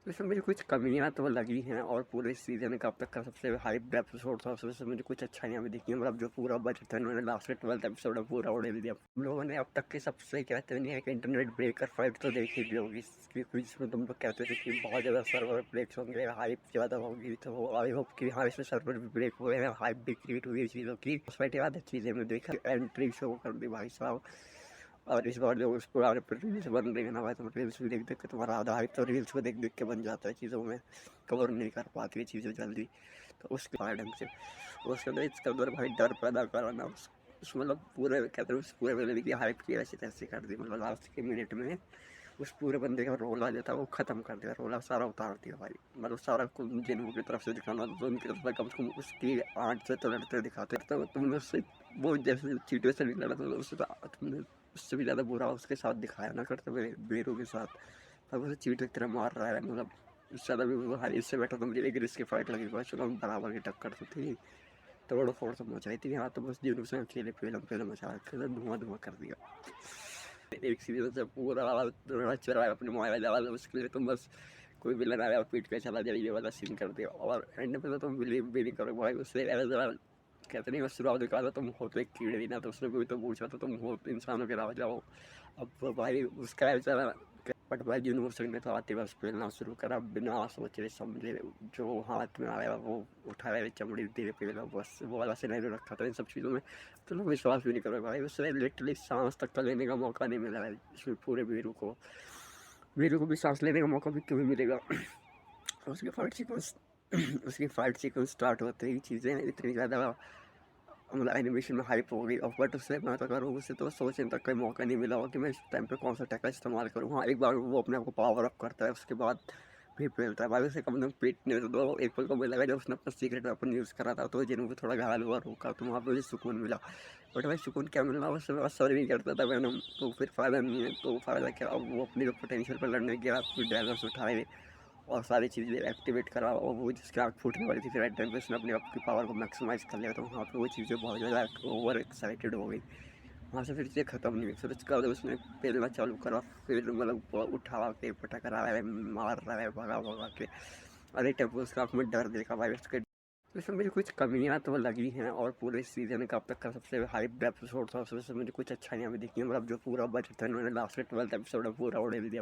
इसमें मुझे कुछ कमियाँ तो लगी हैं और पूरे सीज़न का अब तक का सबसे हाइप एपिसोड था, उसमें से मुझे कुछ अच्छाइयाँ भी दिखी हैं। मतलब जो पूरा बजट था इन्होंने लास्ट के 12th एपिसोड में पूरा उड़ा दिया। हम लोगों ने अब तक के सबसे कहते हैं नहीं, एक इंटरनेट ब्रेकर फाइट तो देखी भी होगी, जिसमें तुम लोग कहते थे कि बहुत ज़्यादा सर्वर ब्रेक्स होंगे, हाइप ज़्यादा होगी। तो आई होप कि हाँ इसमें सर्वर भी ब्रेक हुए हैं, हाइप भी क्रिएट हुई है चीज़ों की। उस फाइट के बाद चीज़ें में देखा एंट्री शो कर दी भाई साहब। और इस बार जो उस पुराने पर रील्स बन रही है ना भाई, तो रील्स भी देख देख के तुम्हारा आधा हाइप तो रील्स को देख देख के बन जाता है। चीज़ों में कवर नहीं कर पाती है चीज़ें जल्दी, तो उसके बाद ढंग से उसके अंदर इसके अंदर भाई डर पैदा कराना उस मतलब पूरे कहते हैं उस पूरे बंदे की हाइप की वैसे तैसे कर दी। मतलब लास्ट के मिनट में उस पूरे बंदे का रोल आ जाता है, वो ख़त्म कर दिया, रोला सारा उतार दिया भाई। मतलब सारा कुछ जिन की तरफ से दिखाना तो उनकी तरफ से कम से कम उसकी आँट से तो लड़ते दिखाते, तो तुमने उससे वो जैसे चीटियों से नहीं लड़ा तो उससे तुमने उससे भी ज़्यादा बुरा उसके साथ दिखाया ना करते हुए बेरों के साथ। तब उसे चीट की तरह मार रहा है, मतलब इससे ज़्यादा भी वो हारी। इससे बेटर तो मुझे एक रिस्क की फाइट लगी, चलो बराबर की टक्कर तो थी, तोड़ फोड़ तो मचाई थी। यहाँ तो बस जिन उसने अकेले पेलम मचा रखा, धुआं धुआं कर दिया। एक सीरीज से पूरा चला है अपने मोबाइल वाला, उसके लिए तुम बस कोई विलन आया और पीट के चला जाए, ये वाला सीन कर दिया। और एंड में तो तुम बिलीव भी नहीं करोगे भाई, उससे कहते नहीं बस सुराव दिखा था, तुम हो तो एक कीड़े भी ना, तो उसने कोई तो पूछा तो तुम हो तो इंसानों के अलावा जाओ। अब तो भाई उसका बेचारा, बट भाई यूनिवर्सिटी में तो आते बस पेलना शुरू करा बिना सोचे समझे, जो हाथ में आया वो उठाया चमड़ी धीरे पेला, बस वो वाला सिनेरियो रखा था इन सब चीज़ों में। तो लोग विश्वास भी नहीं कर रहे भाई, उससे लिटरली सांस तक का लेने का मौका नहीं मिला है इसमें पूरे वीरू को भी सांस लेने का मौका भी क्यों मिलेगा। उसकी फाइट सीक्वेंस उसकी फाइट सीक्वेंस स्टार्ट होते ही चीज़ें इतनी ज़्यादा मतलब एनिमेशन में हाइप हो गई। और बट उससे मैं तो करूँ, उससे तो सोचने तक कोई मौका नहीं मिला हो कि मैं इस टाइम पे कौन सा टेक का इस्तेमाल करूँ। हाँ एक बार वो अपने आप को पावर अप करता है, उसके बाद भी फैलता है भाई, उसे कम से कम पीटने तो दो। एक पल को मुझे लगा जब उसने अपना सीक्रेट वेपन यूज़ करा था तो जिन को थोड़ा घायल हुआ रोका, तो वहाँ पर मुझे सुकून मिला। बट भाई सुकून क्या मिलना, उससे बस सॉरी नहीं करता था मैंने, तो फिर फ़ायदा नहीं है। तो फ़ायदा क्या, वो अपनी जो पोटेंशियल पर लड़ने गया, फिर डैमेज उठाए और सारी चीज़ें एक्टिवेट करा, और वो जिसकी आँख फूटने वाली थी फिर एट टाइम पे उसने अपने आप की पावर को मैक्सिमाइज़ कर लिया। तो वहाँ पे वो चीज़ें बहुत ज़्यादा ओवर एक्साइटेड हो गई। वहाँ से फिर चीज़ें ख़त्म नहीं हुई, फिर उसके बाद उसने पेलना चालू करा, फिर मतलब उठा के पटक रहा है, मार रहा है, भगा भगा के। अरे टाइम पे उसका आँख में डर देखा भाई उसके। इसमें मुझे कुछ कमियाँ तो लगी हैं और पूरे सीज़न का अब तक का सबसे हाइप एपिसोड था, उसमें से मुझे कुछ अच्छाइयाँ भी दिखी हैं। मतलब जो पूरा बजट था इन्होंने लास्ट के 12th एपिसोड में पूरा उड़ा दिया।